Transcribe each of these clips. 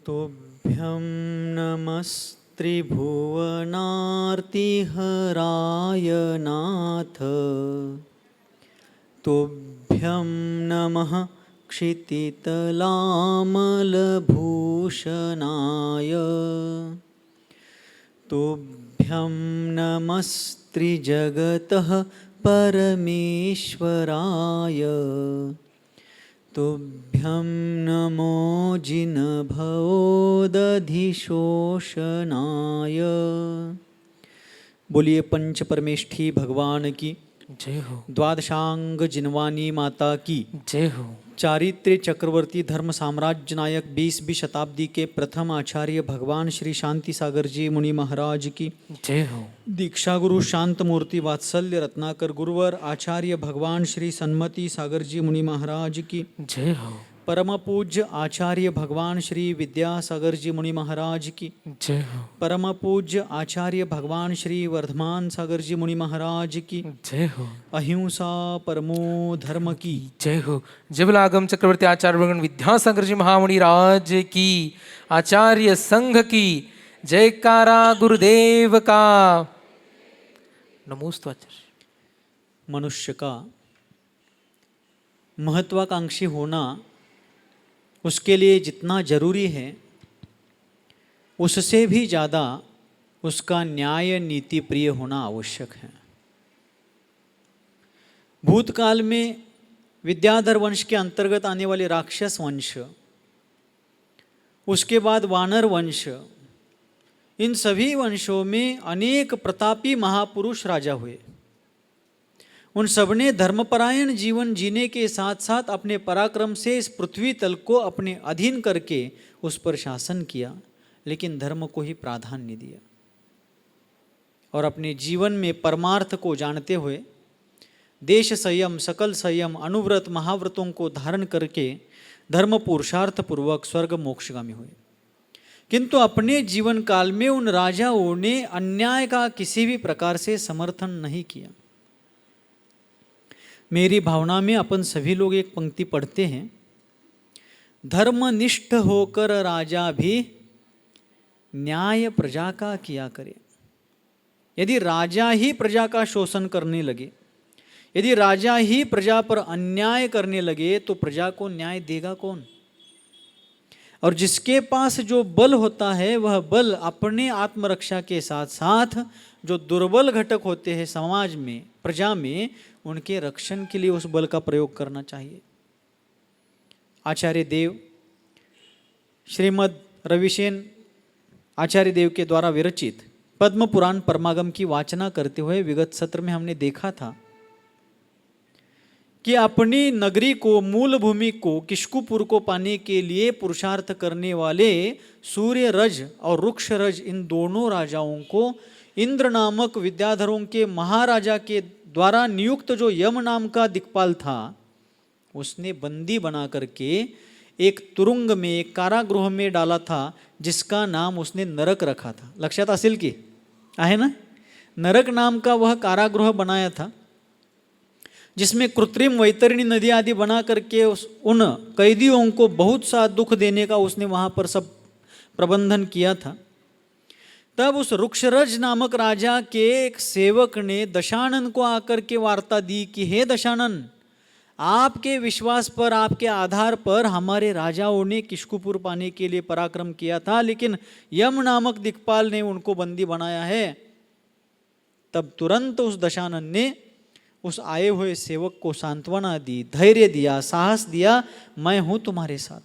तुभ्यं नमस्त्रिभुवनार्तिहराय नाथ। तुभ्यं नमः क्षितितलामलभूषणाय। तुभ्यं नमस्त्रिजगतः परमेश्वराय। तुभ्यं नमो जिनभवोदधिशोषणाय। बोलिए पंच परमेष्ठी भगवान की जय हो। द्वादशांग जिनवानी माता की जय हो। चारित्र्य चक्रवर्ती धर्म साम्राज्य नायक 20वीं शताब्दी के प्रथम आचार्य भगवान श्री शांति सागर जी मुनि महाराज की जय हो। दीक्षा गुरु शांत मूर्ति वात्सल्य रत्नाकर गुरुवर आचार्य भगवान श्री सन्मति सागर जी मुनि महाराज की जय हो। परम पूज्य आचार्य भगवान श्री विद्यासागर जी मुनि महाराज की जय हो। परम पूज्य आचार्य भगवान श्री वर्धमान सागर जी मुनि महाराज की जय हो। अहिंसा परमो धर्म की जय हो। जबलागम चक्रवर्ती आचार्य भगवान विद्यासागर जी महामुनि राज की, आचार्य संघ की जयकारा गुरुदेव का। नमोस्तु आचार्य। मनुष्य का महत्वाकांक्षी होना उसके लिए जितना जरूरी है उससे भी ज़्यादा उसका न्याय नीति प्रिय होना आवश्यक है। भूतकाल में विद्याधर वंश के अंतर्गत आने वाले राक्षस वंश, उसके बाद वानर वंश, इन सभी वंशों में अनेक प्रतापी महापुरुष राजा हुए। उन सबने धर्मपरायण जीवन जीने के साथ साथ अपने पराक्रम से इस पृथ्वी तल को अपने अधीन करके उस पर शासन किया, लेकिन धर्म को ही प्राधान्य दिया। और अपने जीवन में परमार्थ को जानते हुए देश संयम, सकल संयम, अनुव्रत, महाव्रतों को धारण करके धर्म पुरुषार्थ पूर्वक स्वर्ग मोक्षगामी हुए। किंतु अपने जीवन काल में उन राजाओं ने अन्याय का किसी भी प्रकार से समर्थन नहीं किया। मेरी भावना में अपन सभी लोग एक पंक्ति पढ़ते हैं, धर्मनिष्ठ होकर राजा भी न्याय प्रजा का किया करे। यदि राजा ही प्रजा का शोषण करने लगे, यदि राजा ही प्रजा पर अन्याय करने लगे, तो प्रजा को न्याय देगा कौन? और जिसके पास जो बल होता है वह बल अपने आत्मरक्षा के साथ साथ जो दुर्बल घटक होते हैं समाज में, प्रजा में, उनके रक्षण के लिए उस बल का प्रयोग करना चाहिए। आचार्य देव श्रीमद् रविसेन आचार्य देव के द्वारा विरचित पद्म पुराण परमागम की वाचना करते हुए विगत सत्र में हमने देखा था कि अपनी नगरी को, मूल भूमि को, किष्कुपुर को पाने के लिए पुरुषार्थ करने वाले सूर्य रज और रुक्ष रज, इन दोनों राजाओं को इंद्र नामक विद्याधरों के महाराजा के द्वारा नियुक्त जो यम नाम का दिक्पाल था, उसने बंदी बना करके एक तुरुंग में, एक कारागृह में डाला था, जिसका नाम उसने नरक रखा था। लक्षात असेल की आहे ना? नरक नाम का वह कारागृह बनाया था, जिसमें कृत्रिम वैतरणी नदी आदि बना करके उन कैदियों को बहुत सा दुख देने का उसने वहाँ पर सब प्रबंधन किया था। तब उस रुक्षरज नामक राजा के एक सेवक ने दशानन को आकर के वार्ता दी कि हे दशानन, आपके विश्वास पर, आपके आधार पर हमारे राजाओं ने किष्कुपुर पाने के लिए पराक्रम किया था, लेकिन यम नामक दिक्पाल ने उनको बंदी बनाया है। तब तुरंत उस दशानन ने उस आए हुए सेवक को सांत्वना दी, धैर्य दिया, साहस दिया, मैं हूँ तुम्हारे साथ।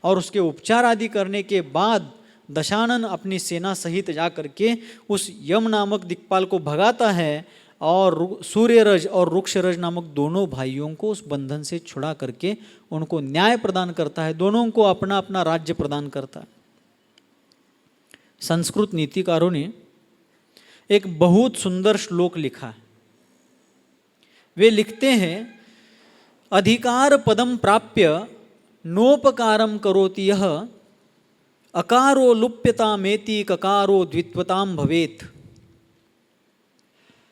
और उसके उपचार आदि करने के बाद दशानन अपनी सेना सहित जा करके उस यम नामक दिक्पाल को भगाता है और सूर्यरज और रुक्षरज नामक दोनों भाइयों को उस बंधन से छुड़ा करके उनको न्याय प्रदान करता है, दोनों को अपना अपना राज्य प्रदान करता है। संस्कृत नीतिकारों ने एक बहुत सुंदर श्लोक लिखा है। वे लिखते हैं, अधिकार पदम प्राप्य नोपकारम करोति यह अकारो लुप्यतामेति ककारो द्वित्वताम भवेत।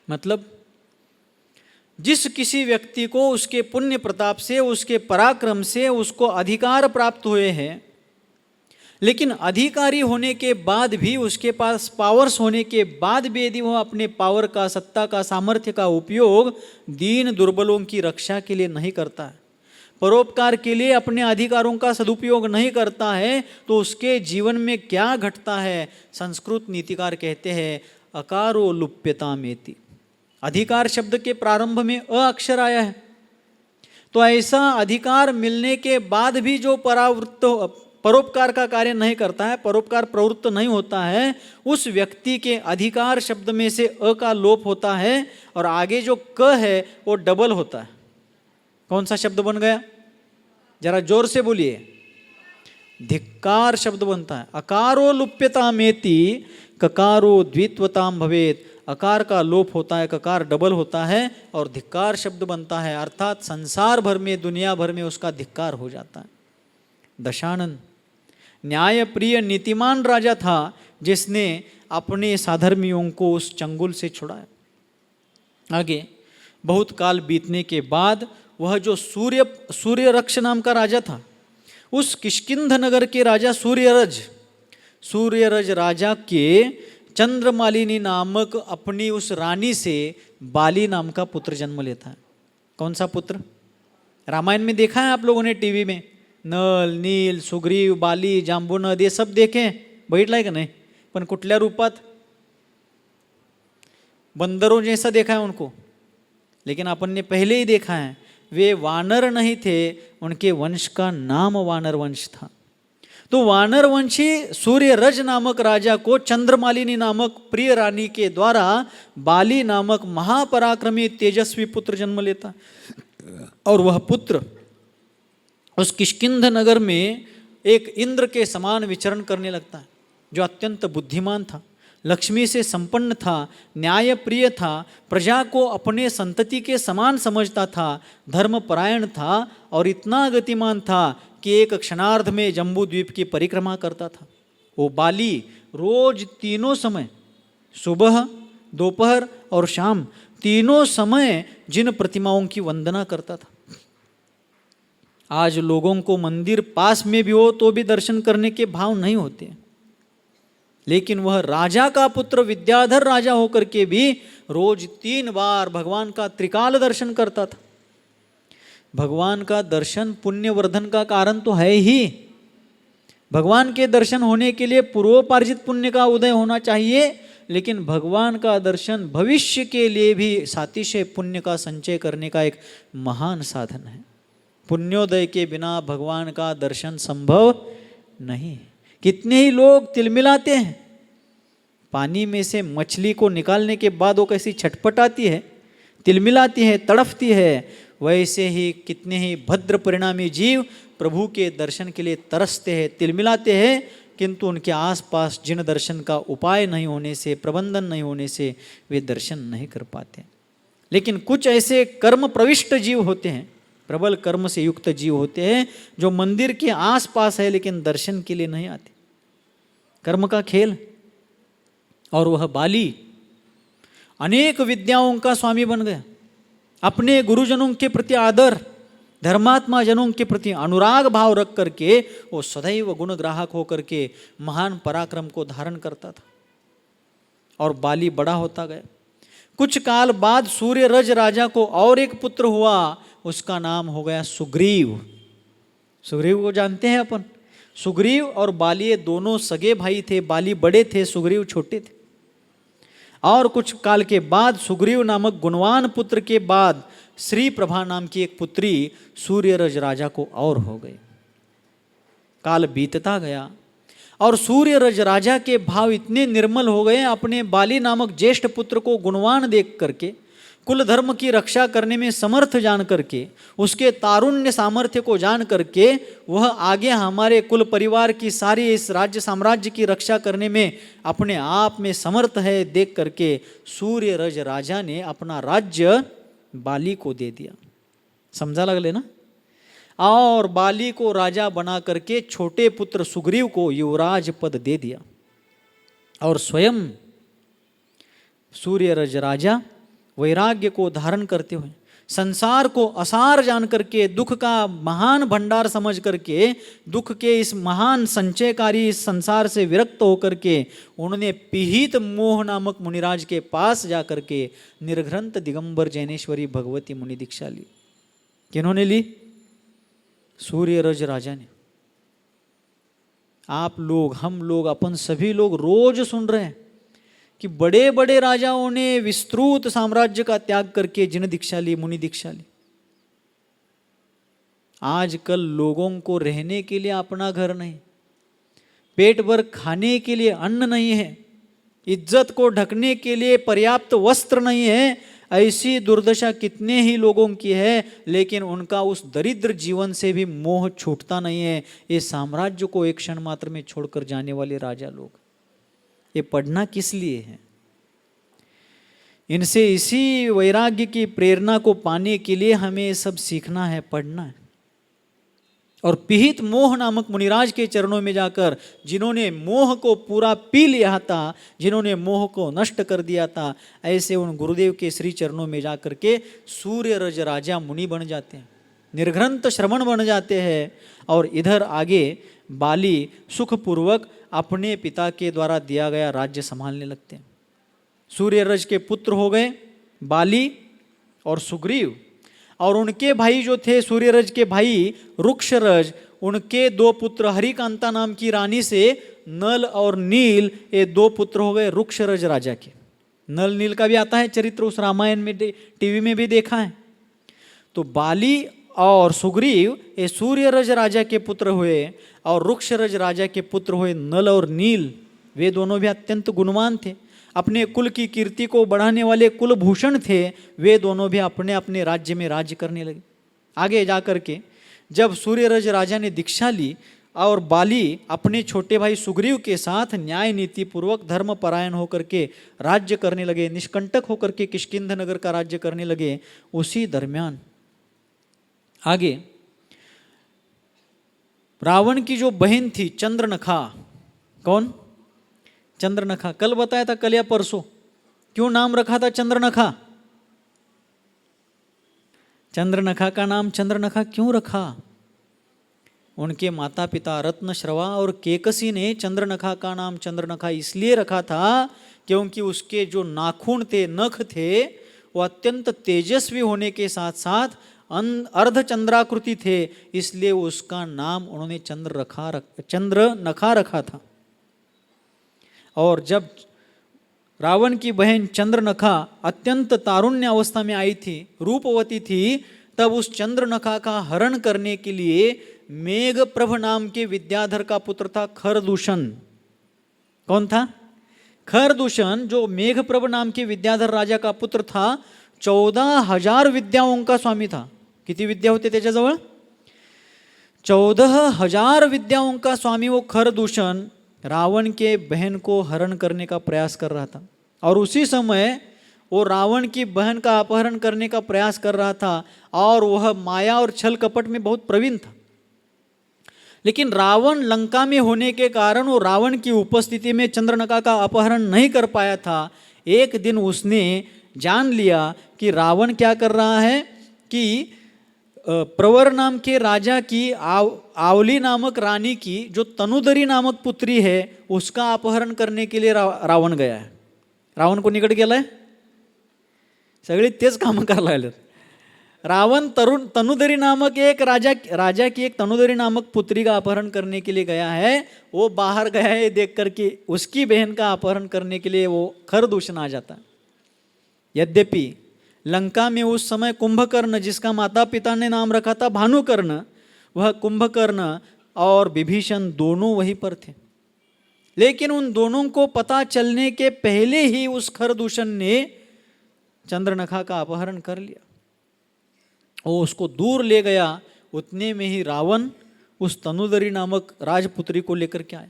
मतलब जिस किसी व्यक्ति को उसके पुण्य प्रताप से, उसके पराक्रम से उसको अधिकार प्राप्त हुए हैं, लेकिन अधिकारी होने के बाद भी, उसके पास पावर्स होने के बाद भी यदि वह अपने पावर का, सत्ता का, सामर्थ्य का उपयोग दीन दुर्बलों की रक्षा के लिए नहीं करता है, परोपकार के लिए अपने अधिकारों का सदुपयोग नहीं करता है, तो उसके जीवन में क्या घटता है? संस्कृत नीतिकार कहते हैं अकारो लुप्यतामेति। अधिकार शब्द के प्रारंभ में अ अक्षर आया है, तो ऐसा अधिकार मिलने के बाद भी जो परोपकार का कार्य नहीं करता है, परोपकार प्रवृत्त नहीं होता है, उस व्यक्ति के अधिकार शब्द में से अ का लोप होता है और आगे जो क है वो डबल होता है। कौन सा शब्द बन गया? जरा जोर से बोलिए। धिक्कार शब्द बनता है। अकारो लुप्यतामेति ककारो द्वित्वताम भवेत। अकार का लोप होता है, ककार डबल होता है और धिक्कार शब्द बनता है, अर्थात संसार भर में, दुनिया भर में उसका धिक्कार हो जाता है। दशानन न्याय प्रिय नीतिमान राजा था जिसने अपने साधर्मियों को उस चंगुल से छुड़ाया। आगे बहुत काल बीतने के बाद वह जो सूर्यरक्ष नाम का राजा था, उस किष्किंध नगर के राजा सूर्यरज राजा के चंद्रमालिनी नामक अपनी उस रानी से बाली नाम का पुत्र जन्म लेता है। कौन सा पुत्र? रामायण में देखा है आप लोगों ने, टीवी में नल, नील, सुग्रीव, बाली, जांबुनद ये सब देखे, बघितलाय का नाही? पण कुठल्या रूपात? बंदरों जैसा देखा है उनको, लेकिन अपन ने पहले ही देखा है वे वानर नहीं थे, उनके वंश का नाम वानर वंश था। तो वानर वंशी सूर्यरज नामक राजा को चंद्रमालिनी नामक प्रिय रानी के द्वारा बाली नामक महापराक्रमी तेजस्वी पुत्र जन्म लेता, और वह पुत्र उस किष्किंध नगर में एक इंद्र के समान विचरण करने लगता है, जो अत्यंत बुद्धिमान था, लक्ष्मी से संपन्न था, न्यायप्रिय था, प्रजा को अपने संतति के समान समझता था, धर्मपरायण था और इतना गतिमान था कि एक क्षणार्ध में जम्बू द्वीप की परिक्रमा करता था। वो बाली रोज तीनों समय, सुबह, दोपहर और शाम, तीनों समय जिन प्रतिमाओं की वंदना करता था। आज लोगों को मंदिर पास में भी हो तो भी दर्शन करने के भाव नहीं होते, लेकिन वह राजा का पुत्र विद्याधर राजा होकर के भी रोज 3 बार भगवान का त्रिकाल दर्शन करता था। भगवान का दर्शन पुण्यवर्धन का कारण तो है ही। भगवान के दर्शन होने के लिए पूर्वोपार्जित पुण्य का उदय होना चाहिए, लेकिन भगवान का दर्शन भविष्य के लिए भी सातिशय पुण्य का संचय करने का एक महान साधन है। पुण्योदय के बिना भगवान का दर्शन संभव नहीं। कितने ही लोग तिलमिलाते हैं, पानी में से मछली को निकालने के बाद वो कैसी छटपटाती है, तिलमिलाती है, तड़फती है, वैसे ही कितने ही भद्र परिणामी जीव प्रभु के दर्शन के लिए तरसते हैं, तिलमिलाते हैं, किंतु उनके आसपास जिन दर्शन का उपाय नहीं होने से, प्रबंधन नहीं होने से वे दर्शन नहीं कर पाते। लेकिन कुछ ऐसे कर्म प्रविष्ट जीव होते हैं, प्रबल कर्म से युक्त जीव होते हैं, जो मंदिर के आसपास है लेकिन दर्शन के लिए नहीं आते। कर्म का खेल। और वह बाली अनेक विद्याओं का स्वामी बन गया। अपने गुरुजनों के प्रति आदर, धर्मात्मा जनों के प्रति अनुराग भाव रख करके वो सदैव गुणग्राहक होकर के महान पराक्रम को धारण करता था। और बाली बड़ा होता गया। कुछ काल बाद सूर्यरज राजा को और एक पुत्र हुआ, उसका नाम हो गया सुग्रीव। सुग्रीव को जानते हैं अपन। सुग्रीव और बाली दोनों सगे भाई थे। बाली बड़े थे, सुग्रीव छोटे थे। और कुछ काल के बाद सुग्रीव नामक गुणवान पुत्र के बाद श्री प्रभा नाम की एक पुत्री सूर्यरज राजा को और हो गई। काल बीतता गया और सूर्यरज राजा के भाव इतने निर्मल हो गए, अपने बाली नामक ज्येष्ठ पुत्र को गुणवान देख करके, कुल धर्म की रक्षा करने में समर्थ जान करके, उसके तारुण्य सामर्थ्य को जान करके, वह आगे हमारे कुल परिवार की सारी इस राज्य साम्राज्य की रक्षा करने में अपने आप में समर्थ है देख करके सूर्यरज राजा ने अपना राज्य बाली को दे दिया। समझा लगले ना? और बाली को राजा बना करके छोटे पुत्र सुग्रीव को युवराज पद दे दिया। और स्वयं सूर्यरज राजा वैराग्य को धारण करते हुए संसार को असार जान करके, दुख का महान भंडार समझ करके, दुख के इस महान संचयकारी इस संसार से विरक्त होकर के उन्होंने पिहित मोह नामक मुनिराज के पास जा करके निर्घ्रंथ दिगंबर जैनेश्वरी भगवती मुनि दीक्षा ली। किन्होंने ली? सूर्यरज राजा ने। आप लोग, हम लोग, अपन सभी लोग रोज सुन रहे हैं कि बड़े बड़े राजाओं ने विस्तृत साम्राज्य का त्याग करके जिन दीक्षा ली, मुनि दीक्षा ली। आजकल लोगों को रहने के लिए अपना घर नहीं, पेट भर खाने के लिए अन्न नहीं है, इज्जत को ढकने के लिए पर्याप्त वस्त्र नहीं है। ऐसी दुर्दशा कितने ही लोगों की है, लेकिन उनका उस दरिद्र जीवन से भी मोह छूटता नहीं है। ये साम्राज्य को एक क्षण मात्र में छोड़कर जाने वाले राजा लोग, ये पढ़ना किस लिए है? इनसे इसी वैराग्य की प्रेरणा को पाने के लिए हमें सब सीखना है, पढ़ना है। और पिहित मोह नामक मुनिराज के चरणों में जाकर, जिन्होंने मोह को पूरा पी लिया था, जिन्होंने मोह को नष्ट कर दिया था, ऐसे उन गुरुदेव के श्री चरणों में जाकर के सूर्यरज राजा मुनि बन जाते हैं, निर्घ्रंथ श्रवण बन जाते हैं। और इधर आगे बाली सुखपूर्वक अपने पिता के द्वारा दिया गया राज्य संभालने लगते हैं। सूर्यरज के पुत्र हो गए बाली और सुग्रीव, और उनके भाई जो थे सूर्यरज के भाई रुक्षरज, उनके दो पुत्र हरिकांता नाम की रानी से नल और नील, ये दो पुत्र हो गए रुक्षरज राजा के। नल नील का भी आता है चरित्र, उस रामायण में टीवी में भी देखा है। तो बाली और सुग्रीव ये सूर्यरज राजा के पुत्र हुए, और रुक्षरज राजा के पुत्र हुए नल और नील। वे दोनों भी अत्यंत गुणवान थे, अपने कुल की कीर्ति को बढ़ाने वाले कुलभूषण थे। वे दोनों भी अपने अपने राज्य में राज्य करने लगे। आगे जाकर के जब सूर्यरज राजा ने दीक्षा ली और बाली अपने छोटे भाई सुग्रीव के साथ न्याय नीति पूर्वक धर्म परायण होकर के राज्य करने लगे, निष्कंटक होकर के किष्किंध नगर का राज्य करने लगे, उसी दरमियान आगे रावण की जो बहन थी चंद्रनखा, कौन? चंद्रनखा। कल बताया था, कल या परसों, क्यों नाम रखा था चंद्रनखा? चंद्रनखा का नाम चंद्रनखा क्यों रखा? उनके माता पिता रत्नश्रवा और केकसी ने चंद्रनखा का नाम चंद्रनखा इसलिए रखा था क्योंकि उसके जो नाखून थे, नख थे, वो अत्यंत तेजस्वी होने के साथ साथ अर्धचंद्राकृति थे, इसलिए उसका नाम उन्होंने चंद्रनखा रखा था। और जब रावण की बहन चंद्रनखा अत्यंत तारुण्य अवस्था में आई थी, रूपवती थी, तब उस चंद्रनखा का हरण करने के लिए मेघप्रभ नाम के विद्याधर का पुत्र था खरदूषण। कौन था? खरदूषण, जो मेघप्रभ नाम के विद्याधर राजा का पुत्र था, 14,000 विद्याओं का स्वामी था। किती विद्या होते त्याच्याजवळ? 14,000 विद्याओं का स्वामी वो खरदूषण रावण के बहन को हरण करने का प्रयास कर रहा था। और उसी समय वो रावण की बहन का अपहरण करने का प्रयास कर रहा था, और वह माया और छल कपट में बहुत प्रवीण था। लेकिन रावण लंका में होने के कारण वो रावण की उपस्थिति में चंद्रनखा का अपहरण नहीं कर पाया था। एक दिन उसने जान लिया कि रावण क्या कर रहा है कि प्रवर नाम के राजा की आवली नामक रानी की जो तनुदरी नामक पुत्री है, उसका अपहरण करने के लिए रावण गया है। रावण को निकट गेलाय, सगळे तेच काम करायला लागले। रावण तनुदरी नामक एक राजा की एक तनुदरी नामक पुत्री का अपहरण करने के लिए गया है। वो बाहर गया है देख करके उसकी बहन का अपहरण करने के लिए वो खरदूषण आ जाता। यद्यपि लंका में उस समय कुंभकर्ण, जिसका माता पिता ने नाम रखा था भानुकर्ण, वह कुंभकर्ण और विभीषण दोनों वहीं पर थे। लेकिन उन दोनों को पता चलने के पहले ही उस खरदूषण ने चंद्रनखा का अपहरण कर लिया। वो उसको दूर ले गया। उतने में ही रावण उस तनुदरी नामक राजपुत्री को लेकर के आया।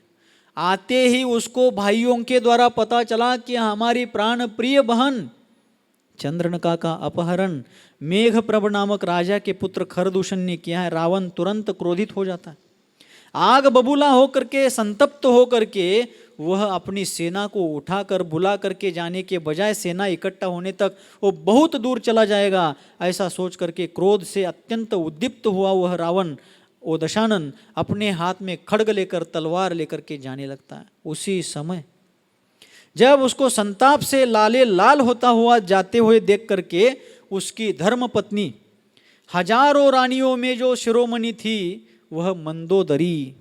आते ही उसको भाइयों के द्वारा पता चला कि हमारी प्राण प्रिय बहन चंद्रनखा का अपहरण मेघप्रभ नामक राजा के पुत्र खरदूषण ने किया है। रावण तुरंत क्रोधित हो जाता है। आग बबूला होकर के, संतप्त होकर के वह अपनी सेना को उठाकर बुला करके जाने के बजाय सेना इकट्ठा होने तक वो बहुत दूर चला जाएगा, ऐसा सोच करके क्रोध से अत्यंत उद्दीप्त हुआ वह रावण, वो दशानन अपने हाथ में खड्ग लेकर तलवार लेकर के जाने लगता है। उसी समय जब उसको संताप से लाले लाल होता हुआ जाते हुए देख करके उसकी धर्मपत्नी, हजारों रानियों में जो शिरोमणि थी वह मंदोदरी,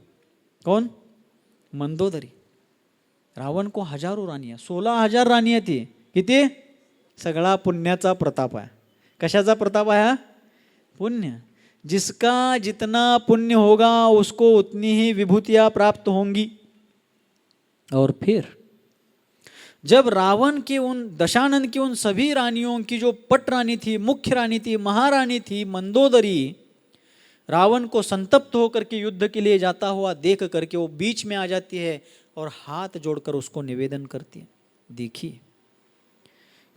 कौन? मंदोदरी। रावण को हजारों रानियां, 16,000 रानियां थी। किती? सगळा पुण्याचा प्रताप आहे। कशाचा प्रताप आहे? पुण्य। जिसका जितना पुण्य होगा उसको उतनी ही विभूतियां प्राप्त होंगी। और फिर जब रावण की उन दशानन की उन सभी रानियों की जो पट रानी थी, मुख्य रानी थी, महारानी थी मंदोदरी, रावण को संतप्त होकर के युद्ध के लिए जाता हुआ देख करके वो बीच में आ जाती है और हाथ जोड़कर उसको निवेदन करती है। देखिए,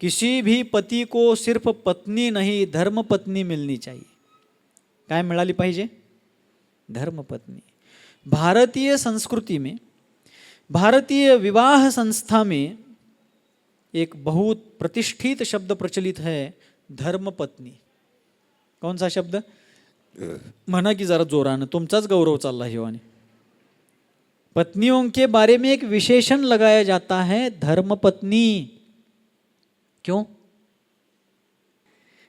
किसी भी पति को सिर्फ पत्नी नहीं धर्म पत्नी मिलनी चाहिए। काय मिळाली पाहिजे? धर्म पत्नी। भारतीय संस्कृति में, भारतीय विवाह संस्था में एक बहुत प्रतिष्ठित शब्द प्रचलित है, धर्म पत्नी। कौन सा शब्द? म्हणा की जरा जोरानं, तुमचाच गौरव चालला हिवाने। पत्नियों के बारे में एक विशेषण लगाया जाता है, धर्म पत्नी। क्यों?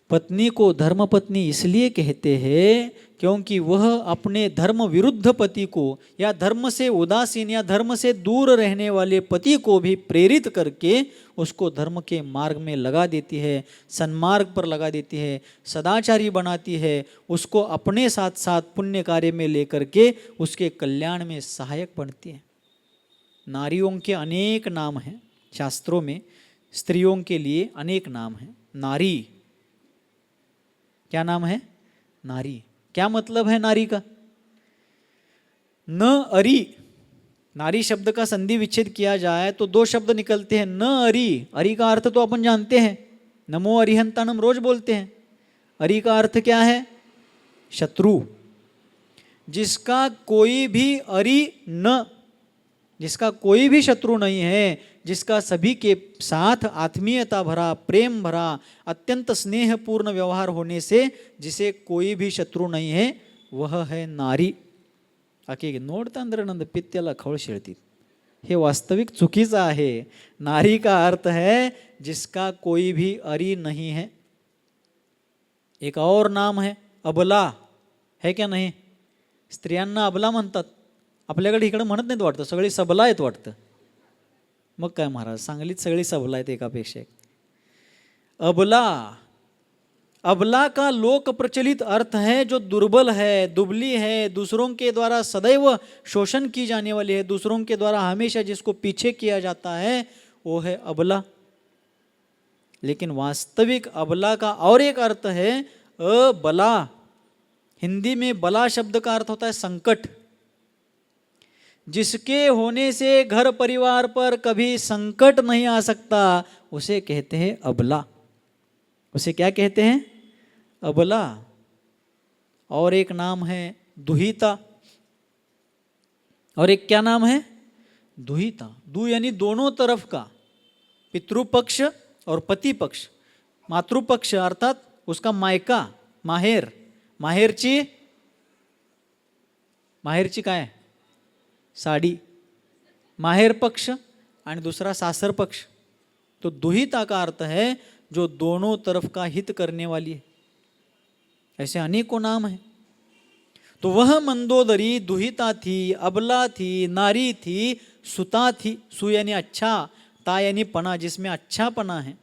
पत्नी को धर्म पत्नी इसलिए कहते हैं क्योंकि वह अपने धर्म विरुद्ध पति को या धर्म से उदासीन या धर्म से दूर रहने वाले पति को भी प्रेरित करके उसको धर्म के मार्ग में लगा देती है, सन्मार्ग पर लगा देती है, सदाचारी बनाती है, उसको अपने साथ साथ पुण्य कार्य में लेकर के उसके कल्याण में सहायक बनती है। नारियों के अनेक नाम हैं शास्त्रों में, स्त्रियों के लिए अनेक नाम हैं। नारी, क्या नाम है? नारी। क्या मतलब है नारी का? न अरी, नारी शब्द का संधि विच्छेद किया जाए तो दो शब्द निकलते हैं, न अरी। अरी का अर्थ तो अपन जानते हैं, नमो अरिहंतानम रोज बोलते हैं। अरी का अर्थ क्या है? शत्रु। जिसका कोई भी अरी न, जिसका कोई भी शत्रु नहीं है, जिसका सभी के साथ आत्मीयता भरा, प्रेम भरा, अत्यंत स्नेहपूर्ण व्यवहार होने से जिसे कोई भी शत्रु नहीं है, वह है नारी। आके नोडता अंदर नंद पित्याला खवळ शेळती, हे वास्तविक चुकीचं आहे। नारी का अर्थ है जिसका कोई भी अरी नहीं है। एक और नाम है अबला, है क्या नहीं? स्त्रियांना अबला म्हणतात, आपल्याकडे इकडे म्हणत नाहीत वाटतं, सगळी सबला आहेत वाटतं। मग काय महाराज, सांगलीत सगळी सबला आहेत एकापेक्षा एक। अबला, अबला का लोक प्रचलित अर्थ है जो दुर्बल है, दुबली है, दूसरों के द्वारा सदैव शोषण की जाने वाली है, दूसरों के द्वारा हमेशा जिसको पीछे किया जाता है वो है अबला। लेकिन वास्तविक अबला का और एक अर्थ है अबला। हिंदी में बला शब्द का अर्थ होता है संकट। जिसके होने से घर परिवार पर कभी संकट नहीं आ सकता उसे कहते हैं अबला। उसे क्या कहते हैं? अबला। और एक नाम है दुहिता। और एक क्या नाम है? दुहिता। दु यानी दोनों तरफ का, पितृपक्ष और पति पक्ष। मातृपक्ष अर्थात उसका मायका, माहेर, माहेरची, माहेरची काय? साडी, माहेर पक्ष आणि दूसरा सासर पक्ष। तो दुहिता का अर्थ है जो दोनों तरफ का हित करने वाली है। ऐसे अनेकों नाम हैं। तो वह मंदोदरी दुहिता थी, अबला थी, नारी थी, सुता थी। सु यानी अच्छा, ता यानी पना, जिसमें अच्छापना है,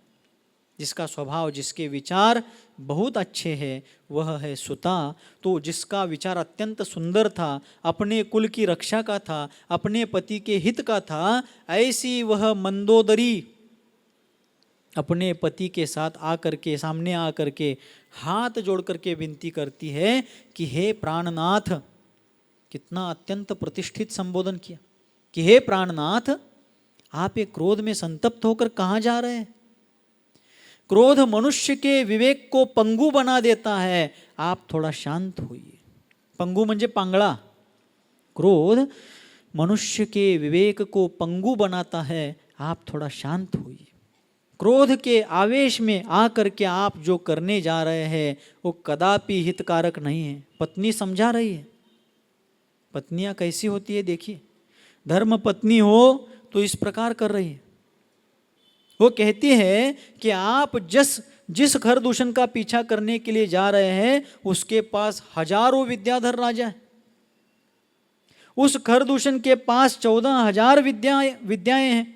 जिसका स्वभाव, जिसके विचार बहुत अच्छे हैं, वह है सुता। तो जिसका विचार अत्यंत सुंदर था, अपने कुल की रक्षा का था, अपने पति के हित का था, ऐसी वह मंदोदरी अपने पति के साथ आकर के, सामने आकर के हाथ जोड़ करके विनती करती है कि हे प्राणनाथ, कितना अत्यंत प्रतिष्ठित संबोधन किया कि हे प्राणनाथ, आप एक क्रोध में संतप्त होकर कहाँ जा रहे हैं? क्रोध मनुष्य के विवेक को पंगु बना देता है, आप थोड़ा शांत होइए। पंगु म्हणजे पांगळा। क्रोध मनुष्य के विवेक को पंगु बनाता है, आप थोड़ा शांत होइए। क्रोध के आवेश में आकर के आप जो करने जा रहे हैं वो कदापि हितकारक नहीं है। पत्नी समझा रही है। पत्नियां कैसी होती है देखिए, धर्म पत्नी हो तो इस प्रकार कर रही है। वो कहती है कि आप जिस खरदूषण का पीछा करने के लिए जा रहे हैं उसके पास हजारों विद्याधर राजा है। उस खरदूषण के पास 14,000 विद्याएं हैं।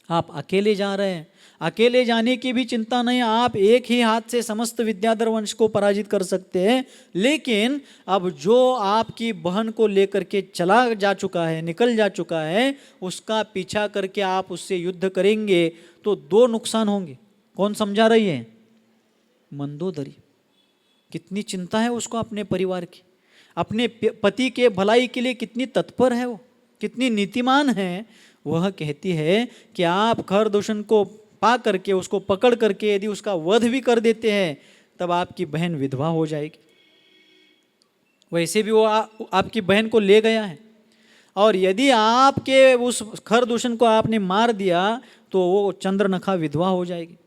आप अकेले जा रहे हैं। अकेले जाने की भी चिंता नहीं, आप एक ही हाथ से समस्त विद्याधर वंश को पराजित कर सकते हैं। लेकिन अब जो आपकी बहन को लेकर के चला जा चुका है, निकल जा चुका है, उसका पीछा करके आप उससे युद्ध करेंगे तो 2 नुकसान होंगे। कौन समझा रही है? मंदोदरी। कितनी चिंता है उसको अपने परिवार की, अपने पति के भलाई के लिए कितनी तत्पर है वो, कितनी नीतिमान है। वह कहती है कि आप खरदूषण को पा करके, उसको पकड़ करके यदि उसका वध भी कर देते हैं तब आपकी बहन विधवा हो जाएगी। वैसे भी वो आपकी बहन को ले गया है, और यदि आपके उस खरदूषण को आपने मार दिया तो वो चंद्रनखा विधवा हो जाएगी।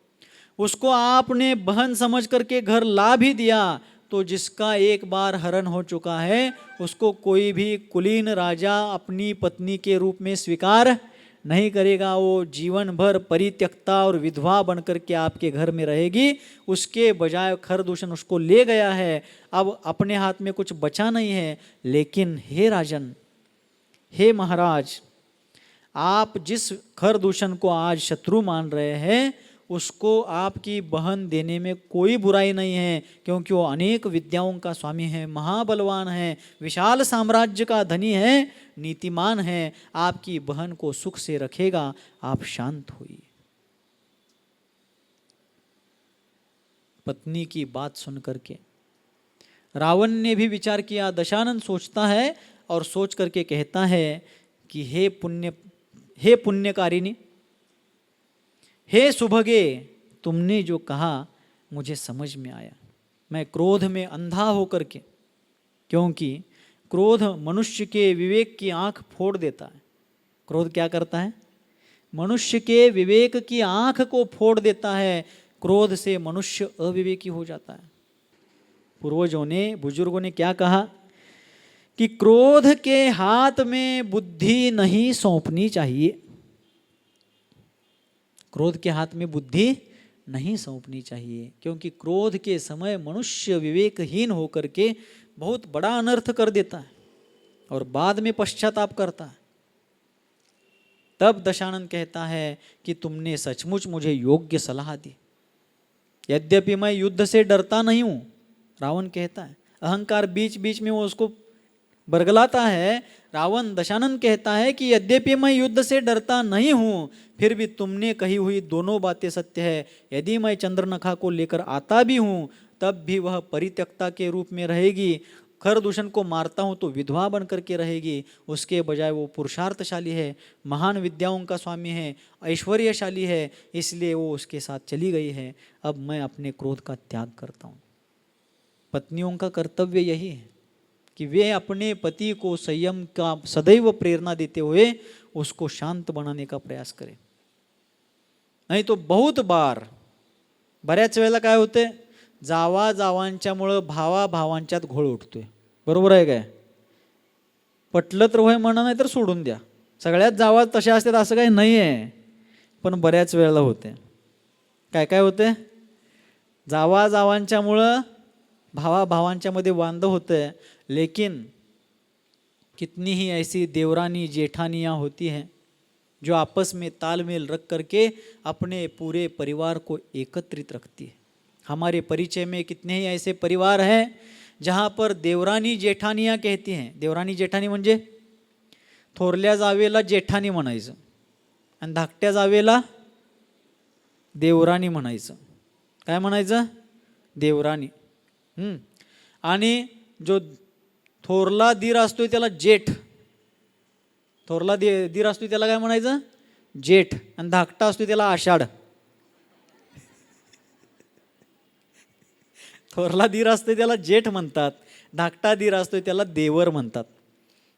उसको आपने बहन समझ करके घर ला भी दिया तो जिसका एक बार हरण हो चुका है उसको कोई भी कुलीन राजा अपनी पत्नी के रूप में स्वीकार नहीं करेगा। वो जीवन भर परित्यक्ता और विधवा बनकर के आपके घर में रहेगी। उसके बजाय खरदूषण उसको ले गया है, अब अपने हाथ में कुछ बचा नहीं है। लेकिन हे राजन, हे महाराज, आप जिस खरदूषण को आज शत्रु मान रहे हैं उसको आपकी बहन देने में कोई बुराई नहीं है, क्योंकि वो अनेक विद्याओं का स्वामी है, महाबलवान है, विशाल साम्राज्य का धनी है, नीतिमान है, आपकी बहन को सुख से रखेगा। आप शांत होइए। पत्नी की बात सुन करके रावण ने भी विचार किया। दशानन सोचता है और सोच करके कहता है कि हे पुण्यकारिणी, हे सुभगे, तुमने जो कहा मुझे समझ में आया। मैं क्रोध में अंधा होकर के, क्योंकि क्रोध मनुष्य के विवेक की आंख फोड़ देता है। क्रोध क्या करता है? मनुष्य के विवेक की आंख को फोड़ देता है। क्रोध से मनुष्य अविवेकी हो जाता है। पूर्वजों ने, बुजुर्गों ने क्या कहा कि क्रोध के हाथ में बुद्धि नहीं सौंपनी चाहिए। क्रोध के हाथ में बुद्धि नहीं सौंपनी चाहिए, क्योंकि क्रोध के समय मनुष्य विवेकहीन होकर के बहुत बड़ा अनर्थ कर देता है और बाद में पश्चाताप करता है। तब दशानन कहता है कि तुमने सचमुच मुझे योग्य सलाह दी। यद्यपि मैं युद्ध से डरता नहीं हूं, रावण कहता है। अहंकार बीच बीच में वो उसको बरगलाता है। रावण दशानन कहता है कि यद्यपि मैं युद्ध से डरता नहीं हूँ, फिर भी तुमने कही हुई दोनों बातें सत्य है। यदि मैं चंद्रनखा को लेकर आता भी हूँ तब भी वह परित्यक्ता के रूप में रहेगी। खरदूषण को मारता हूँ तो विधवा बन करके रहेगी। उसके बजाय वो पुरुषार्थशाली है, महान विद्याओं का स्वामी है, ऐश्वर्यशाली है, इसलिए वो उसके साथ चली गई है। अब मैं अपने क्रोध का त्याग करता हूँ। पत्नियों का कर्तव्य यही है कि वे अपने पति को संयम का सदैव प्रेरणा देते हुए उसको शांत बनाने का प्रयास करें। नाही तो बहुत बार, बऱ्याच वेळेला काय होते, जावा जावांच्यामुळं भावा भावांच्यात घोळ उठतोय। बरोबर आहे काय? पटलं तर होय म्हणा, नाही तर सोडून द्या। सगळ्यात जावा तशा असतात असं काही नाही आहे, पण बऱ्याच वेळेला होते। काय काय होते? जावा जावांच्यामुळं भावा भावांच्या मध्ये वांद होते। लेकिन कितनी ही ऐसी देवरानी जेठानियाँ होती हैं जो आपस में तालमेल रख करके अपने पूरे परिवार को एकत्रित रखती है। हमारे परिचय में कितने ही ऐसे परिवार हैं जहाँ पर देवरानी जेठानियाँ कहती हैं। देवरानी जेठानी म्हणजे थोरल्या जावेला जेठानी म्हणायचं आणि धाकट्या जावेला देवरानी म्हणायचं। काय म्हणायचं? देवरानी। आणि जो थोरला दीर असतोय त्याला जेठ, थोरला दीर असतोय त्याला काय म्हणायचं? जेठ। आणि धाकटा असतोय त्याला आषाढ। थोरला दीर असतोय त्याला जेठ म्हणतात, धाकटा दीर असतोय त्याला देवर म्हणतात।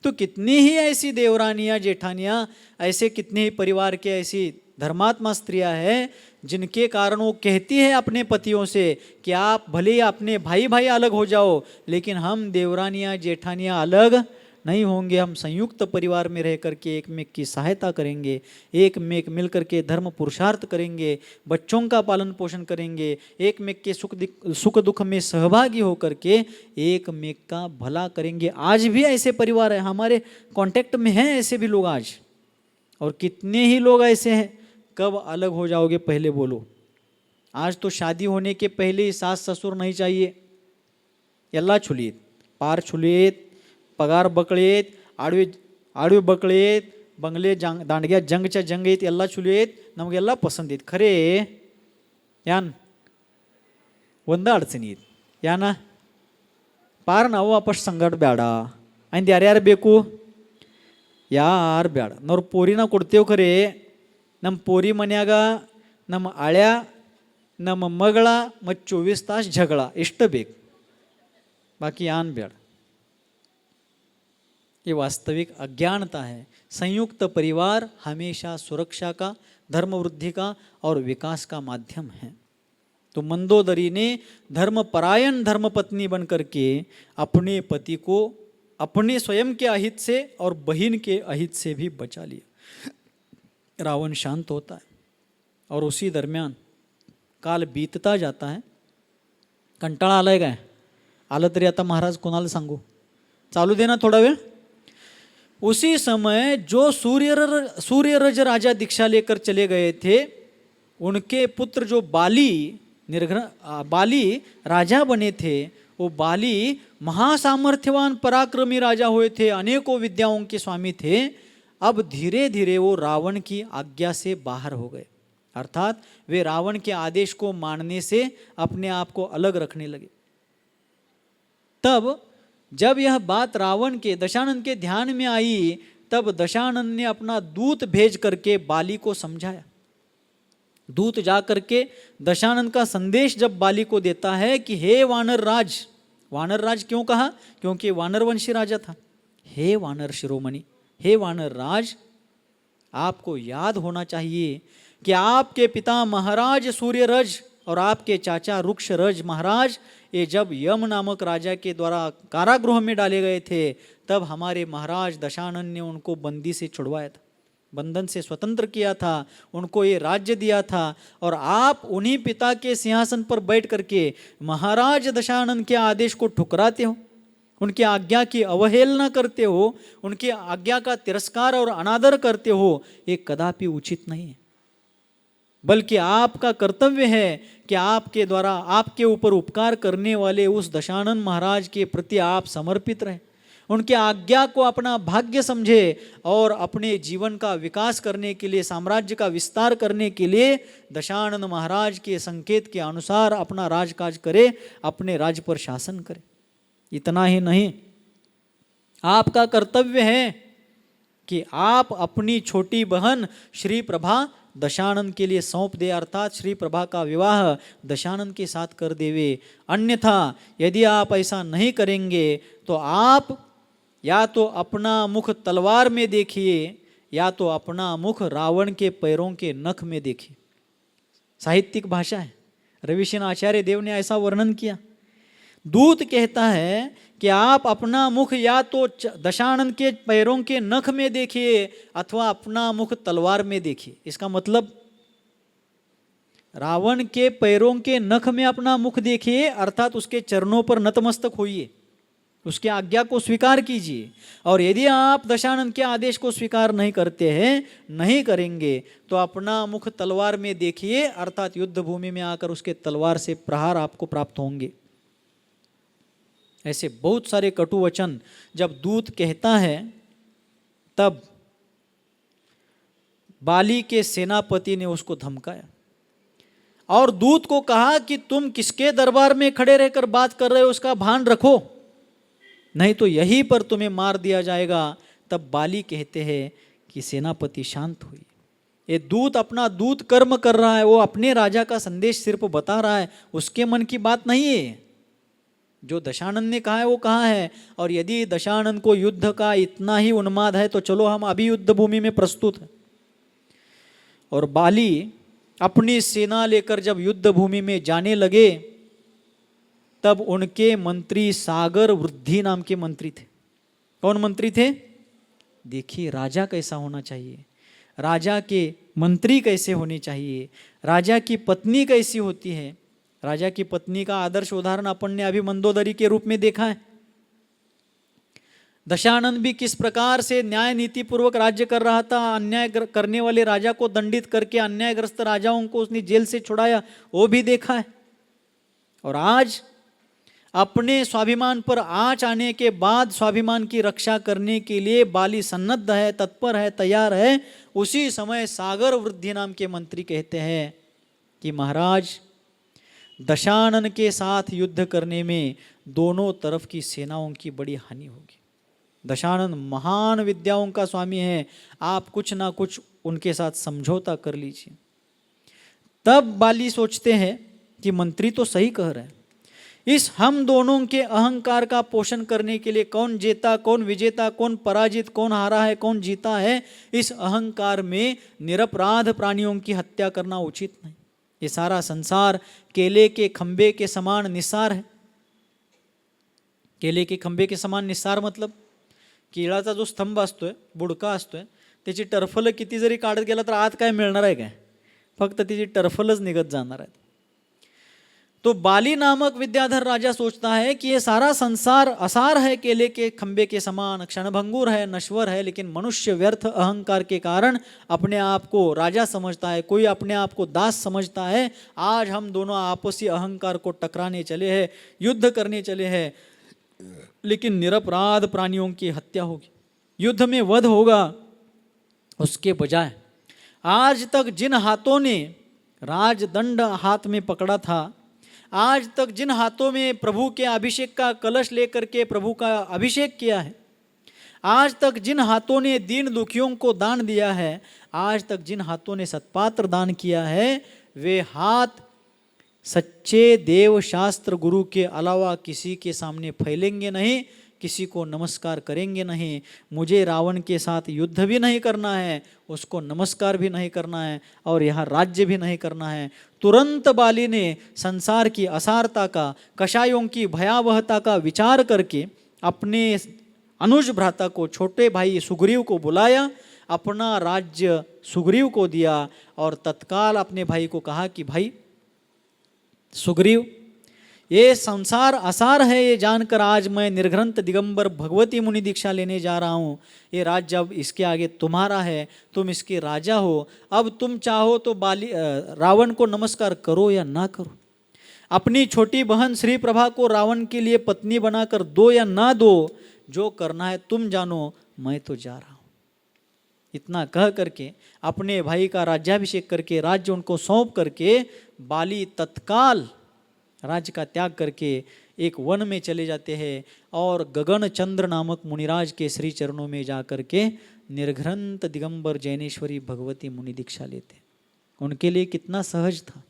तो कितनी ही ऐसी देवरानियां जेठानियां, ऐसे कितने ही परिवार के ऐसी धर्मात्मा स्त्रियां हैं जिनके कारण वो कहती है अपने पतियों से कि आप भले ही अपने भाई भाई अलग हो जाओ, लेकिन हम देवरानियां जेठानियां अलग नहीं होंगे। हम संयुक्त परिवार में रह करके एक में की सहायता करेंगे, एक में मिल करके धर्म पुरुषार्थ करेंगे, बच्चों का पालन पोषण करेंगे, एक में के सुख दुख में सहभागी होकर के एक में का भला करेंगे। आज भी ऐसे परिवार है, हमारे कांटेक्ट में हैं ऐसे भी लोग आज। और कितने ही लोग ऐसे हैं। कब अलग हो जाओगे पहले बोलो। आज तो शादी होने के पहले ही सास ससुर नहीं चाहिए, ಎಲ್ಲ छुलियेत, पार छुलियेत, पगार बकळेत, आडवे बकळेत, बंगले दांडग्या जंगच्या जंग येत, ಎಲ್ಲ छुलियेत, ನಮಗೆಲ್ಲ ಪಸಂದ್ ಐತ್. ಖರೆ ಯಾನ್ ಒಂದ ಅಡಚಣಿ ಐತಿ, ಯಾನ ಪಾರ್ ನಾವು ವಾಪಸ್ ಸಂಗಡ ಬೇಡ ಅಂದ್ ಯಾರ್ಯಾರು ಬೇಕು, ಯಾರು ಬೇಡ. ನಾವು ಪೋರಿನ ಕೊಡ್ತೇವೆ, ಖರೆ ನಮ್ಮ ಪೋರಿ ಮನ್ಯಾಗ ನಮ್ಮ ಆಳ್ಯ ನಮ್ಮ ಮಗಳ ಮತ್ತು 24 ತಾಸು ಜಗಳ ಇಷ್ಟ ಬೇಕು, बाकी यान बेड़. ये वास्तविक अज्ञानता है. संयुक्त परिवार हमेशा सुरक्षा का, धर्म वृद्धि का और विकास का माध्यम है. तो मंदोदरी ने धर्मपरायण धर्मपत्नी बन करके अपने पति को अपने स्वयं के अहित से और बहन के अहित से भी बचा लिया. रावण शांत होता है और उसी दरमियान काल बीतता जाता है. कंटाळा आलाय काय? आलं तरी आता महाराज कोणाला सांगू, चालू दे ना थोडा वेळ. उसी समय जो सूर्यरज राजा दीक्षा लेकर चले गए थे, उनके पुत्र जो बाली राजा बने थे, वो बाली महासामर्थ्यवान पराक्रमी राजा हुए थे, अनेकों विद्याओं के स्वामी थे. अब धीरे धीरे वो रावण की आज्ञा से बाहर हो गए, अर्थात वे रावण के आदेश को मानने से अपने आप को अलग रखने लगे. तब जब यह बात रावण के दशानन के ध्यान में आई, तब दशानन ने अपना दूत भेज करके बाली को समझाया. दूत जा करके दशानन का संदेश जब बाली को देता है कि हे वानर राज, वानर राज क्यों कहा? क्योंकि वानर वंशी राजा था. हे वानर शिरोमणि, हे वानर राज, आपको याद होना चाहिए कि आपके पिता महाराज सूर्यरज और आपके चाचा रुक्षरज महाराज ये जब यम नामक राजा के द्वारा कारागृह में डाले गए थे, तब हमारे महाराज दशानन ने उनको बंदी से छुड़वाया था, बंधन से स्वतंत्र किया था, उनको ये राज्य दिया था. और आप उन्हीं पिता के सिंहासन पर बैठ करके महाराज दशानन के आदेश को ठुकराते हो, उनकी आज्ञा की अवहेलना करते हो, उनकी आज्ञा का तिरस्कार और अनादर करते हो. ये कदापि उचित नहीं है. बल्कि आपका कर्तव्य है कि आपके द्वारा आपके ऊपर उपकार करने वाले उस दशानन महाराज के प्रति आप समर्पित रहें, उनके आज्ञा को अपना भाग्य समझे और अपने जीवन का विकास करने के लिए, साम्राज्य का विस्तार करने के लिए दशानन महाराज के संकेत के अनुसार अपना राजकाज करे, अपने राज्य पर शासन करे. इतना ही नहीं, आपका कर्तव्य है कि आप अपनी छोटी बहन श्री प्रभा दशानन के लिए सौंप दे, अर्थात श्री प्रभा का विवाह दशानन के साथ कर देवे. अन्यथा यदि आप ऐसा नहीं करेंगे तो आप या तो अपना मुख तलवार में देखिए या तो अपना मुख रावण के पैरों के नख में देखिए. साहित्यिक भाषा है. रविशेन आचार्य देव ने ऐसा वर्णन किया. दूत कहता है कि आप अपना मुख या तो दशानन के पैरों के नख में देखिए अथवा अपना मुख तलवार में देखिए. इसका मतलब रावण के पैरों के नख में अपना मुख देखिए, अर्थात उसके चरणों पर नतमस्तक होइए, उसकी आज्ञा को स्वीकार कीजिए. और यदि आप दशानन के आदेश को स्वीकार नहीं करते हैं, नहीं करेंगे, तो अपना मुख तलवार में देखिए, अर्थात युद्ध भूमि में आकर उसके तलवार से प्रहार आपको प्राप्त होंगे. ऐसे बहुत सारे कटु वचन जब दूत कहता है, तब बाली के सेनापति ने उसको धमकाया और दूत को कहा कि तुम किसके दरबार में खड़े रहकर बात कर रहे हो, उसका भान रखो, नहीं तो यहीं पर तुम्हें मार दिया जाएगा. तब बाली कहते हैं कि सेनापति शांत हुई. ये दूत अपना दूत कर्म कर रहा है, वो अपने राजा का संदेश सिर्फ बता रहा है, उसके मन की बात नहीं है. जो दशानन ने कहा है वो कहा है। और यदि दशानन को युद्ध का इतना ही उन्माद है तो चलो हम अभी युद्ध भूमि में प्रस्तुत हैं। और बाली अपनी सेना लेकर जब युद्ध भूमि में जाने लगे तब उनके मंत्री सागर वृद्धि नाम के मंत्री थे। कौन मंत्री थे? देखिए राजा कैसा होना चाहिए, राजा के मंत्री कैसे होने चाहिए, राजा की पत्नी कैसी होती है। राजा की पत्नी का आदर्श उदाहरण अपन ने अभी मंदोदरी के रूप में देखा है। दशानन भी किस प्रकार से न्याय नीति पूर्वक राज्य कर रहा था। अन्याय करने वाले राजा को दंडित करके अन्यायग्रस्त राजाओं को उसने जेल से छुड़ाया, वो भी देखा है। और आज अपने स्वाभिमान पर आंच आने के बाद स्वाभिमान की रक्षा करने के लिए बाली सन्नद्ध है, तत्पर है, तैयार है। उसी समय सागर वृद्धि नाम के मंत्री कहते हैं कि महाराज दशानन के साथ युद्ध करने में दोनों तरफ की सेनाओं की बड़ी हानि होगी। दशानन महान विद्याओं का स्वामी है, आप कुछ ना कुछ उनके साथ समझौता कर लीजिए। तब बाली सोचते हैं कि मंत्री तो सही कह रहे हैं, इस हम दोनों के अहंकार का पोषण करने के लिए कौन जेता कौन विजेता, कौन पराजित, कौन हारा है, कौन जीता है, इस अहंकार में निरपराध प्राणियों की हत्या करना उचित नहीं। ये सारा संसार केले के खंबे के समान निस्सार है। केले के खंबे के समान निस्सार मतलब केळाचा जो स्तंभ असतोय, बुडका असतोय, त्याची टरफलं किती जरी काढत गेला तर आत काय मिळणार आहे काय? फक्त त्याची टरफलच निघत जाणार आहे। तो बाली नामक विद्याधर राजा सोचता है कि ये सारा संसार असार है, केले के खंबे के समान क्षणभंगुर है, नश्वर है, लेकिन मनुष्य व्यर्थ अहंकार के कारण अपने आप को राजा समझता है, कोई अपने आप को दास समझता है। आज हम दोनों आपसी अहंकार को टकराने चले हैं, युद्ध करने चले हैं, लेकिन निरपराध प्राणियों की हत्या होगी, युद्ध में वध होगा। उसके बजाय आज तक जिन हाथों ने राजदंड हाथ में पकड़ा था, आज तक जिन हाथों में प्रभु के अभिषेक का कलश लेकर के प्रभु का अभिषेक किया है, आज तक जिन हाथों ने दीन दुखियों को दान दिया है, आज तक जिन हाथों ने सत्पात्र दान किया है, वे हाथ सच्चे देव शास्त्र गुरु के अलावा किसी के सामने फैलेंगे नहीं, किसी को नमस्कार करेंगे नहीं। मुझे रावण के साथ युद्ध भी नहीं करना है, उसको नमस्कार भी नहीं करना है, और यहाँ राज्य भी नहीं करना है। तुरंत बाली ने संसार की असारता का, कषायों की भयावहता का विचार करके अपने अनुज भ्राता को, छोटे भाई सुग्रीव को बुलाया, अपना राज्य सुग्रीव को दिया और तत्काल अपने भाई को कहा कि भाई सुग्रीव, ये संसार असार है, ये जानकर आज मैं निर्घ्रंत दिगंबर भगवती मुनि दीक्षा लेने जा रहा हूँ। ये राज्य अब इसके आगे तुम्हारा है, तुम इसके राजा हो। अब तुम चाहो तो रावण को नमस्कार करो या ना करो, अपनी छोटी बहन श्री प्रभा को रावण के लिए पत्नी बनाकर दो या ना दो, जो करना है तुम जानो, मैं तो जा रहा हूँ। इतना कह करके अपने भाई का राज्याभिषेक करके राज्य उनको सौंप करके बाली तत्काल राज्य का त्याग करके एक वन में चले जाते हैं और गगन चंद्र नामक मुनिराज के श्री चरणों में जाकर के निर्घ्रंत दिगंबर जैनेश्वरी भगवती मुनि दीक्षा लेते। उनके लिए कितना सहज था।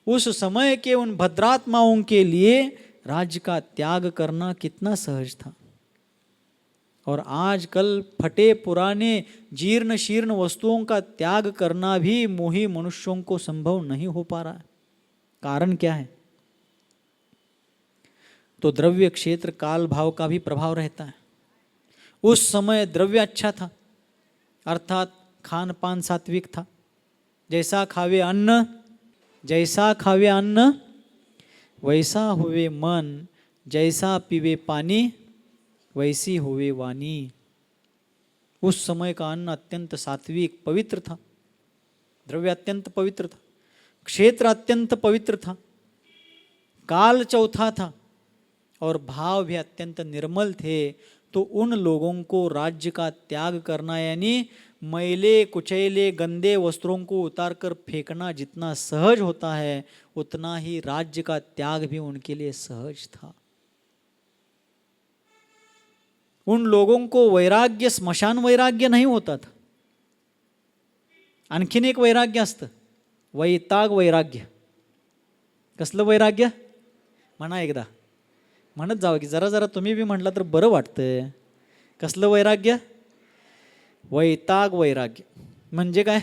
उस समय के उन भद्रात्माओं के लिए राज्य का त्याग करना कितना सहज था। और आजकल फटे पुराने जीर्ण शीर्ण वस्तुओं का त्याग करना भी मोही मनुष्यों को संभव नहीं हो पा रहा है। कारण क्या है? तो द्रव्य क्षेत्र काल भाव का भी प्रभाव रहता है। उस समय द्रव्य अच्छा था, अर्थात खान पान सात्विक था। जैसा खावे अन्न, जैसा खावे अन्न वैसा हुए मन, जैसा पीवे पानी वैसी हुए वाणी। उस समय का अन्न अत्यंत सात्विक पवित्र था, द्रव्य अत्यंत पवित्र था, क्षेत्र अत्यंत पवित्र था, काल चौथा था और भाव भी अत्यंत निर्मल थे। तो उन लोगों को राज्य का त्याग करना यानी मैले कुचैले गंदे वस्त्रों को उतारकर फेंकना जितना सहज होता है, उतना ही राज्य का त्याग भी उनके लिए सहज था। उन लोगों को वैराग्य स्मशान वैराग्य नहीं होता था। आणखीन एक वैराग्य असतं, वैताग वैराग्य. कसलं वैराग्य म्हणा एकदा? म्हणत जावं की जरा जरा तुम्ही बी म्हटलं तर बरं वाटतं. कसलं वैराग्य? वैताग वैराग्य. म्हणजे काय?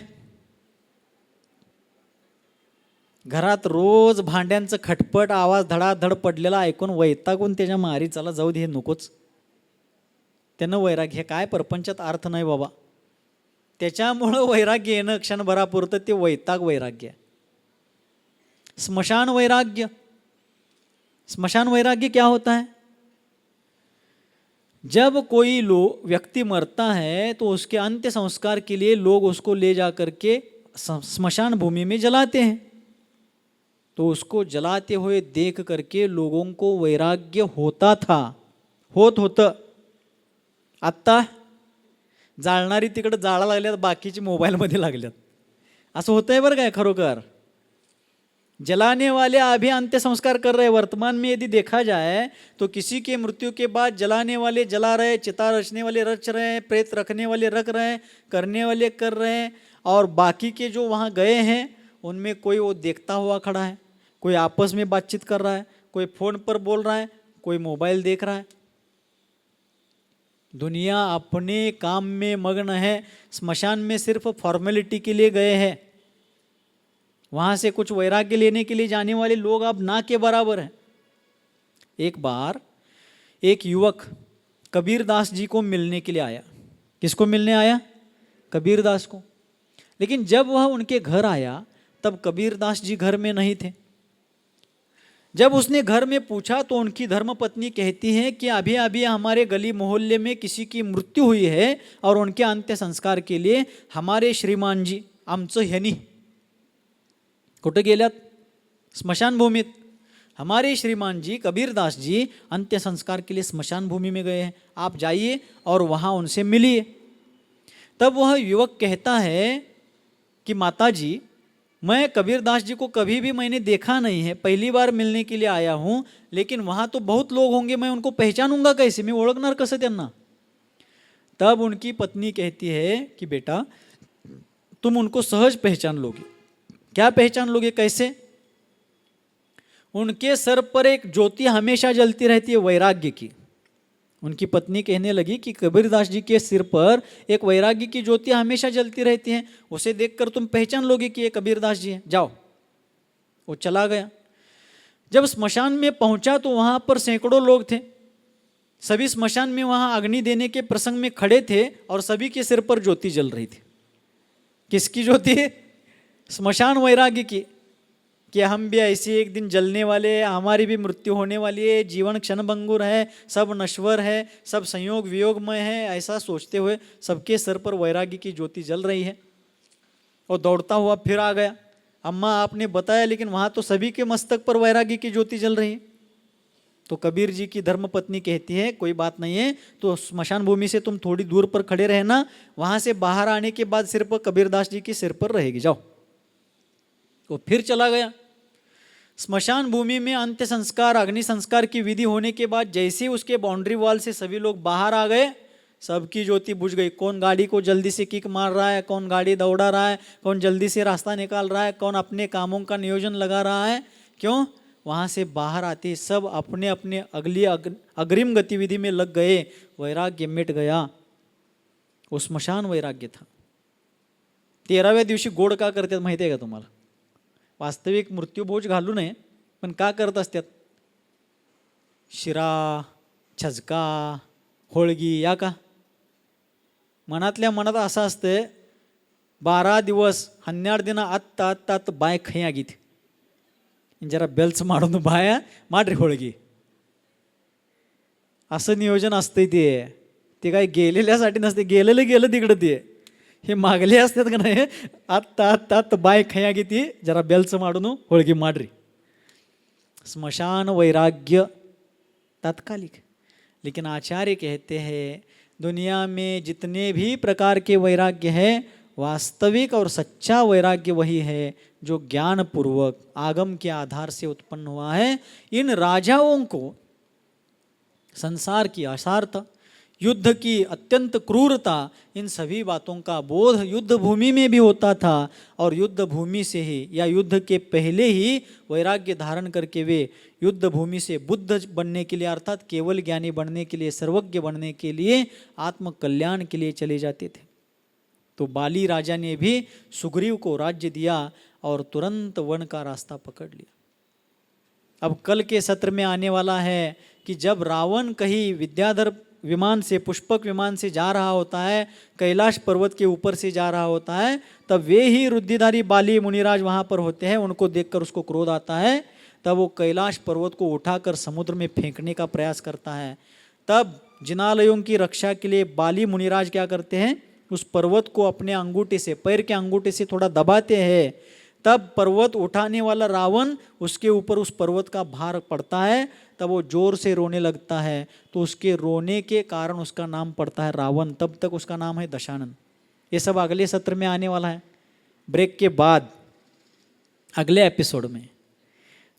घरात रोज भांड्यांचं खटपट आवाज धडाधड पडलेला ऐकून वैतागून त्याच्या मारी चला जाऊ दे हे नकोच. त्यानं वैराग्य. हे काय परपंचात अर्थ नाही बाबा. त्याच्यामुळं वैराग्य येणं क्षणभरापुरतं ते वैताग वैराग्य. स्मशान वैराग्य. स्मशान वैराग्य क्या होता है? जब कोई व्यक्ति मरता है तो उसके अंत्य संस्कार के लिए लोग उसको ले जा करके स्मशान भूमि में जलाते हैं. तो उसको जलाते हुए देख करके लोगों को वैराग्य होता था, होतं. आत्ता जाळणारी तिकडं जाळा लागल्यात, बाकीची मोबाईलमध्ये लागल्यात. असं होतंय बरं काय खरोखर. जलाने वाले अभी अंत्य संस्कार कर रहे. वर्तमान में यदि देखा जाए तो किसी के मृत्यु के बाद जलाने वाले जला रहे, चिता रचने वाले रच रहे हैं, प्रेत रखने वाले रख रहे हैं, करने वाले कर रहे हैं. और बाकी के जो वहाँ गए हैं उनमें कोई वो देखता हुआ खड़ा है, कोई आपस में बातचीत कर रहा है, कोई फ़ोन पर बोल रहा है, कोई मोबाइल देख रहा है. दुनिया अपने काम में मग्न है. स्मशान में सिर्फ फॉर्मेलिटी के लिए गए हैं. वहाँ से कुछ वैराग्य लेने के लिए जाने वाले लोग अब ना के बराबर हैं. एक बार एक युवक कबीर दास जी को मिलने के लिए आया. किसको मिलने आया? कबीर दास को. लेकिन जब वह उनके घर आया तब कबीर दास जी घर में नहीं थे. जब उसने घर में पूछा तो उनकी धर्मपत्नी कहती है कि अभी अभी हमारे गली मोहल्ले में किसी की मृत्यु हुई है और उनके अंत्य संस्कार के लिए हमारे श्रीमान जी आमचं ह्यानी कुठे गेल्यात? स्मशान भूमित. हमारे श्रीमान जी कबीरदास जी अंत्य संस्कार के लिए स्मशान भूमि में गए हैं, आप जाइए और वहाँ उनसे मिलिए. तब वह युवक कहता है कि माता जी, मैं कबीरदास जी को कभी भी मैंने देखा नहीं है, पहली बार मिलने के लिए आया हूँ, लेकिन वहाँ तो बहुत लोग होंगे, मैं उनको पहचानूंगा कैसे, मैं ओळखणार कसं त्यांना. तब उनकी पत्नी कहती है कि बेटा तुम उनको सहज पहचान लोगे. क्या पहचान लोगे? कैसे? उनके सर पर एक ज्योति हमेशा जलती रहती है वैराग्य की. उनकी पत्नी कहने लगी कि कबीरदास जी के सिर पर एक वैराग्य की ज्योति हमेशा जलती रहती है, उसे देखकर तुम पहचान लोगे कि ये कबीरदास जी हैं, जाओ. वो चला गया. जब स्मशान में पहुंचा तो वहां पर सैकड़ों लोग थे. सभी स्मशान में वहां अग्नि देने के प्रसंग में खड़े थे और सभी के सिर पर ज्योति जल रही थी. किसकी ज्योति? स्मशान वैराग्य की. कि हम भी ऐसे एक दिन जलने वाले हैं, हमारी भी मृत्यु होने वाली है, जीवन क्षणभंगुर है, सब नश्वर है, सब संयोग वियोगमय है, ऐसा सोचते हुए सबके सर पर वैराग्य की ज्योति जल रही है. और दौड़ता हुआ फिर आ गया. अम्मा आपने बताया, लेकिन वहाँ तो सभी के मस्तक पर वैराग्य की ज्योति जल रही है. तो कबीर जी की धर्मपत्नी कहती है कोई बात नहीं है, तो स्मशान भूमि से तुम थोड़ी दूर पर खड़े रहना, वहाँ से बाहर आने के बाद सिर पर कबीरदास जी के सिर पर रहेगी, जाओ. वो फिर चला गया. स्मशान भूमि में अंत्य संस्कार अग्नि संस्कार की विधि होने के बाद जैसे उसके बाउंड्री वॉल से सभी लोग बाहर आ गए, सबकी ज्योति बुझ गई. कौन गाड़ी को जल्दी से किक मार रहा है, कौन गाड़ी दौड़ा रहा है, कौन जल्दी से रास्ता निकाल रहा है, कौन अपने कामों का नियोजन लगा रहा है. क्यों? वहाँ से बाहर आते सब अपने अपने अगली अग्रिम गतिविधि में लग गए. वैराग्य मिट गया. वो स्मशान वैराग्य था. 13व्या दिवशी गोड का करतात माहिती आहे का तुम्हाला? वास्तविक मृत्यूभोज घालू नये, पण का करत असतात? शिरा, छजका, होळगी या का? मनातल्या मनात असं असतं 12 दिवस 12 ದಿನ ಅತ್ತ ಬಾಯಿ ಕೈ ಆಗೈತಿ, जरा बेल्स मारून बाया ಮಾಡ್ರಿ होळगी, असं नियोजन असतंय. ते काय गेलेल्यासाठी नसते, गेलेलं गेलं तिकडं. ते हे मागले असतात का नाही, आत्ता बाय खया घेती, जरा बेल्स मारून होळगी माड्री. स्मशान वैराग्य तात्कालिक. लेकिन आचार्य कहते हैं दुनिया में जितने भी प्रकार के वैराग्य है, वास्तविक और सच्चा वैराग्य वही है जो ज्ञान पूर्वक आगम के आधार से उत्पन्न हुआ है. इन राजाओं को संसार की असार्थ, युद्ध की अत्यंत क्रूरता, इन सभी बातों का बोध युद्ध भूमि में भी होता था। और युद्ध भूमि से ही या युद्ध के पहले ही वैराग्य धारण करके वे युद्ध भूमि से बुद्ध बनने के लिए, अर्थात केवल ज्ञानी बनने के लिए, सर्वज्ञ बनने के लिए, आत्म कल्याण के लिए चले जाते थे। तो बाली राजा ने भी सुग्रीव को राज्य दिया और तुरंत वन का रास्ता पकड़ लिया। अब कल के सत्र में आने वाला है कि जब रावण कहीं विद्याधर विमान से, पुष्पक विमान से जा रहा होता है, कैलाश पर्वत के ऊपर से जा रहा होता है, तब वे ही रुद्धिधारी बाली मुनिराज वहाँ पर होते हैं। उनको देखकर उसको क्रोध आता है, तब वो कैलाश पर्वत को उठाकर समुद्र में फेंकने का प्रयास करता है। तब जिनालयों की रक्षा के लिए बाली मुनिराज क्या करते हैं, उस पर्वत को अपने अंगूठे से, पैर के अंगूठे से थोड़ा दबाते हैं। तब पर्वत उठाने वाला रावण, उसके ऊपर उस पर्वत का भार पड़ता है, तब वो जोर से रोने लगता है। तो उसके रोने के कारण उसका नाम पड़ता है रावण। तब तक उसका नाम है दशानन। ये सब अगले सत्र में आने वाला है, ब्रेक के बाद, अगले एपिसोड में।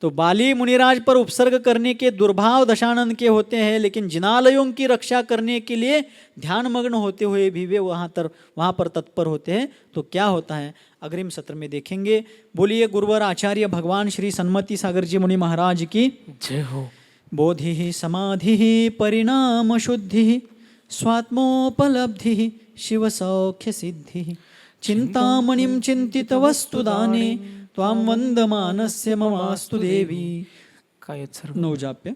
तो बाली मुनिराज पर उपसर्ग करने के दुर्भाव दशानन के होते हैं, लेकिन जिनालयों की रक्षा करने के लिए ध्यानमग्न होते हुए भी वे वहाँ पर तत्पर होते हैं। तो क्या होता है अग्रिम सत्र में देखेंगे। बोलिए गुरुवर आचार्य भगवान श्री सन्मति सागर जी मुनि महाराज की जय हो। बोधि समाधि परिणाम शुद्धि स्वात्मोपलब्धि शिव सौख्य सिद्धि चिंतामणिं चिंतित वस्तुदाने त्वां वंदमानस्य ममास्तु देवी। काय सर्व नवजाप्य।